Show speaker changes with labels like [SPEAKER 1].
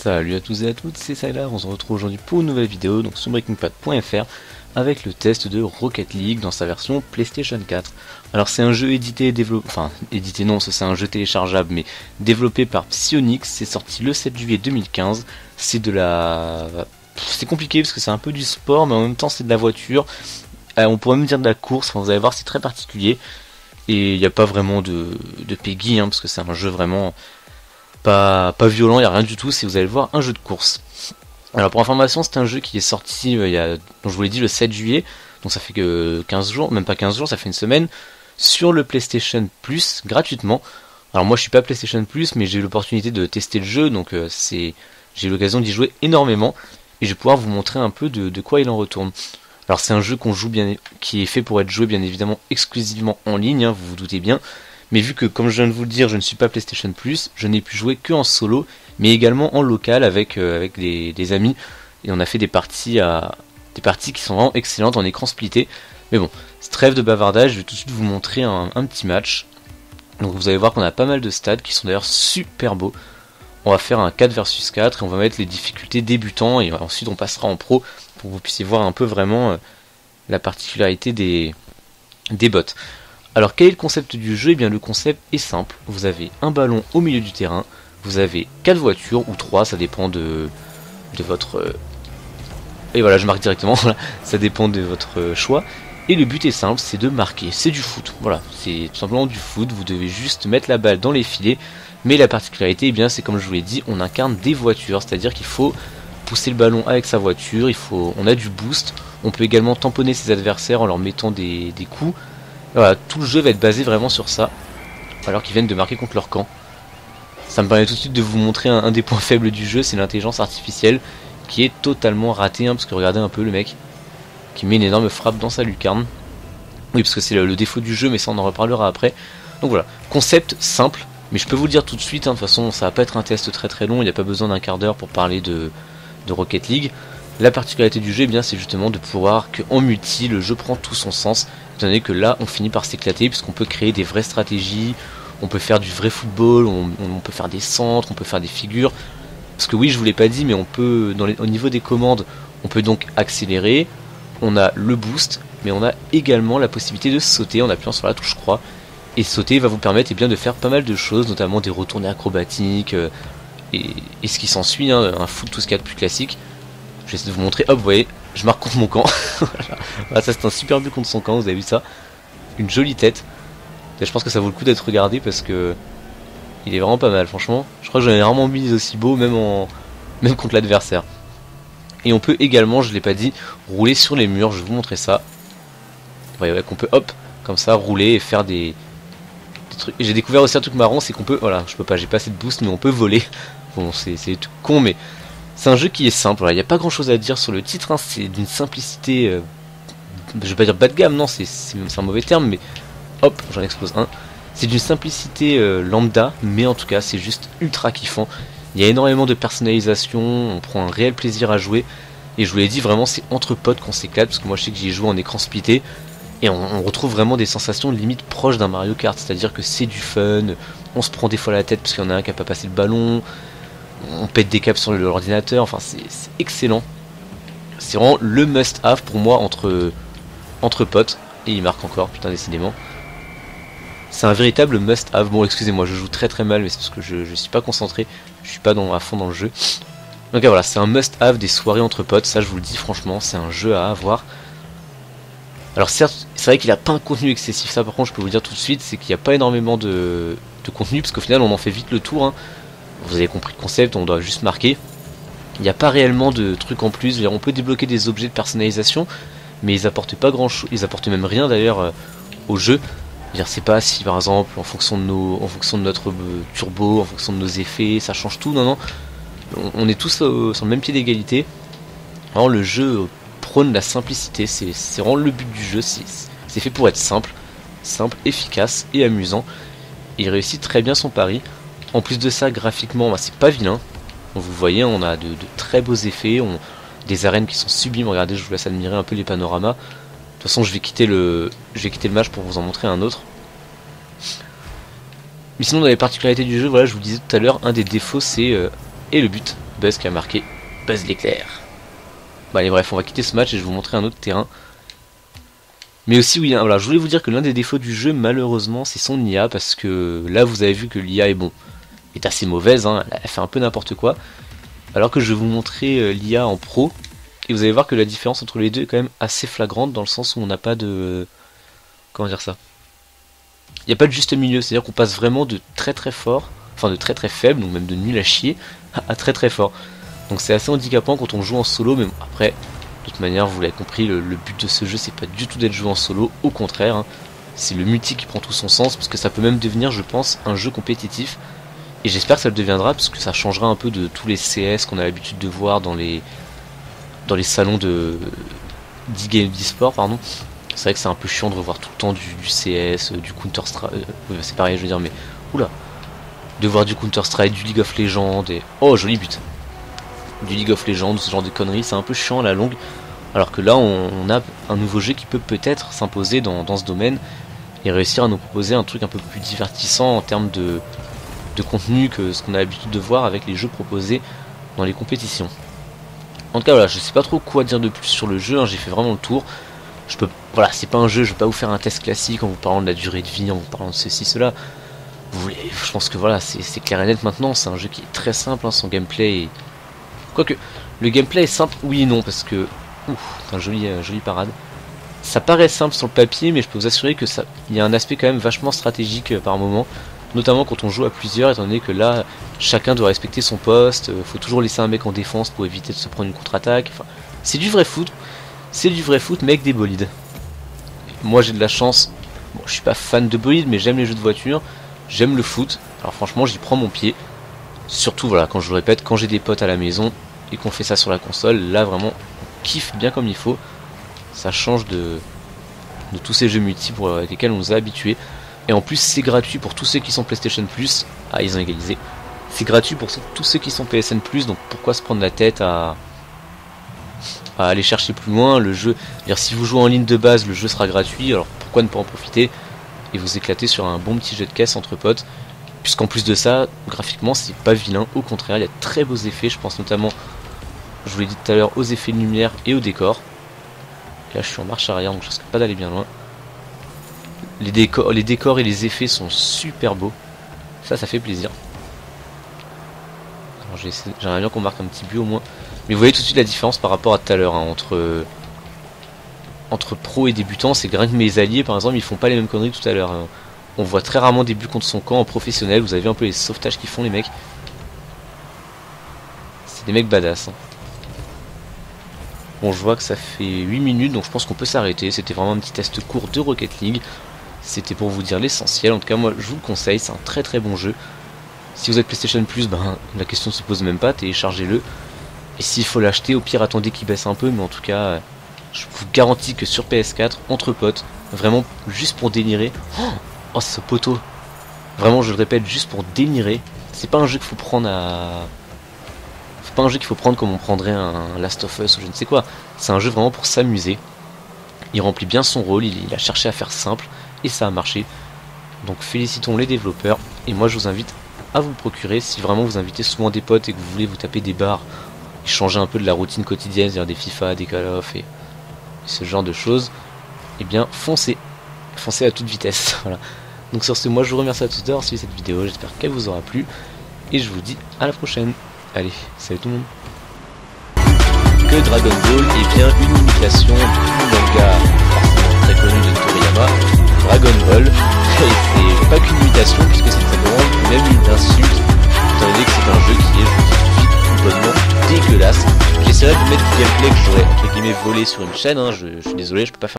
[SPEAKER 1] Salut à tous et à toutes, c'est Sylar, on se retrouve aujourd'hui pour une nouvelle vidéo donc sur BreakingPad.fr avec le test de Rocket League dans sa version PlayStation 4. Alors c'est un jeu édité et développé, enfin édité non, c'est un jeu téléchargeable mais développé par Psyonix, c'est sorti le 7 juillet 2015, c'est de la... c'est compliqué parce que c'est un peu du sport mais en même temps c'est de la voiture, on pourrait même dire de la course, enfin, vous allez voir c'est très particulier et il n'y a pas vraiment de PEGI parce que c'est un jeu vraiment... Pas violent, il n'y a rien du tout, c'est vous allez le voir un jeu de course. Alors pour information, c'est un jeu qui est sorti dont je vous l'ai dit le 7 juillet, donc ça fait que 15 jours, même pas 15 jours, ça fait une semaine, sur le PlayStation Plus gratuitement. Alors moi je suis pas PlayStation Plus, mais j'ai eu l'opportunité de tester le jeu, donc j'ai eu l'occasion d'y jouer énormément, et je vais pouvoir vous montrer un peu de quoi il en retourne. Alors c'est un jeu qui est fait pour être joué bien évidemment exclusivement en ligne, vous vous doutez bien. Mais vu que, comme je viens de vous le dire, je ne suis pas PlayStation Plus, je n'ai pu jouer que en solo, mais également en local avec des amis. Et on a fait des parties qui sont vraiment excellentes en écran splitté. Mais bon, trêve de bavardage, je vais tout de suite vous montrer un petit match. Donc vous allez voir qu'on a pas mal de stats qui sont d'ailleurs super beaux. On va faire un 4 versus 4 et on va mettre les difficultés débutants et ensuite on passera en pro pour que vous puissiez voir un peu vraiment la particularité des bots. Alors quel est le concept du jeu? Eh bien le concept est simple, vous avez un ballon au milieu du terrain, vous avez 4 voitures, ou 3, ça dépend de votre... Et voilà, je marque directement, ça dépend de votre choix. Et le but est simple, c'est de marquer, c'est du foot, voilà, c'est tout simplement du foot, vous devez juste mettre la balle dans les filets, mais la particularité, eh bien c'est comme je vous l'ai dit, on incarne des voitures, c'est-à-dire qu'il faut pousser le ballon avec sa voiture, on a du boost, on peut également tamponner ses adversaires en leur mettant des coups. Voilà, tout le jeu va être basé vraiment sur ça, alors qu'ils viennent de marquer contre leur camp. Ça me permet tout de suite de vous montrer un des points faibles du jeu, c'est l'intelligence artificielle, qui est totalement ratée, parce que regardez un peu le mec, qui met une énorme frappe dans sa lucarne. Oui, parce que c'est le défaut du jeu, mais ça on en reparlera après. Donc voilà, concept simple, mais je peux vous le dire tout de suite, de toute façon ça va pas être un test très long, il n'y a pas besoin d'un quart d'heure pour parler de Rocket League. La particularité du jeu, eh bien, c'est justement de pouvoir qu'en multi, le jeu prend tout son sens, étant donné que là, on finit par s'éclater, puisqu'on peut créer des vraies stratégies, on peut faire du vrai football, on peut faire des centres, on peut faire des figures. Parce que oui, je vous l'ai pas dit, mais on peut, au niveau des commandes, on peut donc accélérer, on a le boost, mais on a également la possibilité de sauter en appuyant sur la touche croix. Et sauter va vous permettre de faire pas mal de choses, notamment des retournées acrobatiques, et ce qui s'ensuit, un foot, tout ce qu'il y a de plus classique. Je vais essayer de vous montrer, hop, vous voyez, je marque contre mon camp. Voilà, ça c'est un super but contre son camp, vous avez vu ça? Une jolie tête. Et je pense que ça vaut le coup d'être regardé parce que il est vraiment pas mal, franchement. Je crois que j'en ai rarement mis aussi beau, même contre l'adversaire. Et on peut également, je l'ai pas dit, rouler sur les murs, je vais vous montrer ça. Vous voyez qu'on peut, hop, comme ça, rouler et faire des trucs. J'ai découvert aussi un truc marrant, c'est qu'on peut, voilà, je peux pas, j'ai pas assez de boost, mais on peut voler. Bon, c'est tout con, mais... c'est un jeu qui est simple, il n'y a pas grand chose à dire sur le titre, c'est d'une simplicité, je vais pas dire bas de gamme, non, c'est un mauvais terme, mais hop, j'en explose un. C'est d'une simplicité lambda, mais en tout cas c'est juste ultra kiffant. Il y a énormément de personnalisation, on prend un réel plaisir à jouer, et je vous l'ai dit, vraiment c'est entre potes qu'on s'éclate, parce que moi je sais que j'y ai joué en écran splitté, et on retrouve vraiment des sensations limite proches d'un Mario Kart, c'est-à-dire que c'est du fun, on se prend des fois la tête parce qu'il y en a un qui a pas passé le ballon, on pète des câbles sur l'ordinateur, enfin c'est excellent. C'est vraiment le must-have pour moi entre potes. Et il marque encore, putain décidément. C'est un véritable must-have. Bon excusez-moi, je joue très mal, mais c'est parce que je suis pas concentré, je suis pas à fond dans le jeu. Donc voilà, c'est un must-have des soirées entre potes, ça je vous le dis franchement, c'est un jeu à avoir. Alors certes, c'est vrai qu'il a pas un contenu excessif, ça par contre je peux vous le dire tout de suite, c'est qu'il n'y a pas énormément de contenu, parce qu'au final on en fait vite le tour, Vous avez compris le concept, on doit juste marquer. Il n'y a pas réellement de trucs en plus. On peut débloquer des objets de personnalisation, mais ils apportent pas grand chose. Ils apportent même rien d'ailleurs au jeu. C'est pas si par exemple en fonction de notre turbo, en fonction de nos effets, ça change tout. Non. On est tous sur le même pied d'égalité. Alors le jeu prône la simplicité. C'est vraiment le but du jeu. C'est fait pour être simple, efficace et amusant. Il réussit très bien son pari. En plus de ça, graphiquement, c'est pas vilain. Vous voyez, on a de très beaux effets, des arènes qui sont sublimes. Regardez, je vous laisse admirer un peu les panoramas. De toute façon, je vais quitter le match pour vous en montrer un autre. Mais sinon, dans les particularités du jeu, voilà, je vous disais tout à l'heure, un des défauts, c'est et le but. Buzz qui a marqué Buzz l'éclair. Bah allez bref, on va quitter ce match et je vais vous montrer un autre terrain. Mais aussi oui, voilà, je voulais vous dire que l'un des défauts du jeu malheureusement c'est son IA, parce que là vous avez vu que l'IA est assez mauvaise, hein, elle fait un peu n'importe quoi. Alors que je vais vous montrer l'IA en pro, et vous allez voir que la différence entre les deux est quand même assez flagrante, dans le sens où on n'a pas de... Comment dire ça? Il n'y a pas de juste milieu, c'est à dire qu'on passe vraiment de très très fort, enfin de très très faible, donc même de nul à chier, à très très fort. Donc c'est assez handicapant quand on joue en solo, mais bon, après, de toute manière, vous l'avez compris, le but de ce jeu, c'est pas du tout d'être joué en solo, au contraire, hein, c'est le multi qui prend tout son sens, parce que ça peut même devenir, je pense, un jeu compétitif, et j'espère que ça le deviendra, parce que ça changera un peu de tous les CS qu'on a l'habitude de voir dans les salons d'e-sport, pardon. C'est vrai que c'est un peu chiant de revoir tout le temps du CS, du Counter-Strike, c'est pareil, je veux dire, mais, oula, de voir du Counter-Strike, du League of Legends, et... Oh, joli but! Du League of Legends, ce genre de conneries, c'est un peu chiant à la longue, alors que là on a un nouveau jeu qui peut peut-être s'imposer dans ce domaine et réussir à nous proposer un truc un peu plus divertissant en termes de contenu que ce qu'on a l'habitude de voir avec les jeux proposés dans les compétitions. En tout cas voilà, je sais pas trop quoi dire de plus sur le jeu, hein, j'ai fait vraiment le tour. Voilà, c'est pas un jeu, je vais pas vous faire un test classique en vous parlant de la durée de vie, en vous parlant de ceci, cela. Je pense que voilà, c'est clair et net maintenant, c'est un jeu qui est très simple, hein, son gameplay est... Quoique, le gameplay est simple, oui et non, parce que... c'est un joli parade. Ça paraît simple sur le papier, mais je peux vous assurer que il y a un aspect quand même vachement stratégique par moment, notamment quand on joue à plusieurs, étant donné que là, chacun doit respecter son poste, faut toujours laisser un mec en défense pour éviter de se prendre une contre-attaque, enfin, c'est du vrai foot, mais avec des bolides. Moi j'ai de la chance, bon, je suis pas fan de bolides, mais j'aime les jeux de voiture, j'aime le foot, alors franchement j'y prends mon pied. Surtout voilà, quand je le répète, quand j'ai des potes à la maison et qu'on fait ça sur la console, là vraiment on kiffe bien comme il faut. Ça change de tous ces jeux multi avec lesquels on nous a habitués. Et en plus c'est gratuit pour tous ceux qui sont PlayStation Plus. Ah, ils ont égalisé. C'est gratuit pour tous ceux qui sont PSN Plus, donc pourquoi se prendre la tête à aller chercher plus loin. Le jeu, si vous jouez en ligne de base, le jeu sera gratuit, alors pourquoi ne pas en profiter et vous éclater sur un bon petit jeu de caisse entre potes. Puisqu'en plus de ça, graphiquement c'est pas vilain, au contraire il y a de très beaux effets, je pense notamment, je vous l'ai dit tout à l'heure, aux effets de lumière et au décor. Et là je suis en marche arrière donc je risque pas d'aller bien loin. Les décors et les effets sont super beaux, ça fait plaisir. Alors j'aimerais bien qu'on marque un petit but au moins. Mais vous voyez tout de suite la différence par rapport à tout à l'heure, hein, entre pro et débutants, c'est que rien que mes alliés par exemple ils font pas les mêmes conneries que tout à l'heure, hein. On voit très rarement des buts contre son camp en professionnel. Vous avez un peu les sauvetages qu'ils font les mecs. C'est des mecs badass, hein. Bon, je vois que ça fait 8 minutes, donc je pense qu'on peut s'arrêter. C'était vraiment un petit test court de Rocket League. C'était pour vous dire l'essentiel. En tout cas, moi, je vous le conseille. C'est un très très bon jeu. Si vous êtes PlayStation Plus, ben, la question ne se pose même pas. Téléchargez-le. Et s'il faut l'acheter, au pire, attendez qu'il baisse un peu. Mais en tout cas, je vous garantis que sur PS4, entre potes, vraiment juste pour délirer... Oh, ce poteau. Vraiment, je le répète, juste pour délirer. C'est pas un jeu qu'il faut prendre à... C'est pas un jeu qu'il faut prendre comme on prendrait un Last of Us ou je ne sais quoi. C'est un jeu vraiment pour s'amuser. Il remplit bien son rôle, il a cherché à faire simple et ça a marché. Donc félicitons les développeurs. Et moi je vous invite à vous le procurer si vraiment vous invitez souvent des potes et que vous voulez vous taper des barres et changer un peu de la routine quotidienne, c'est-à-dire des FIFA, des Call of et ce genre de choses. Et bien foncez. Foncez à toute vitesse. Voilà. Donc sur ce, moi je vous remercie à tous d'avoir suivi cette vidéo, j'espère qu'elle vous aura plu, et je vous dis à la prochaine. Allez, salut tout le monde. Que Dragon Ball est bien une imitation du manga très connu de Toriyama, Dragon Ball, et c'est pas qu'une imitation puisque c'est simplement même une insulte, étant donné que c'est un jeu qui est, je vous dis tout de suite, tout bonnement dégueulasse. J'essaierai de mettre du gameplay que j'aurais entre guillemets volé sur une chaîne, hein, je suis désolé, je peux pas faire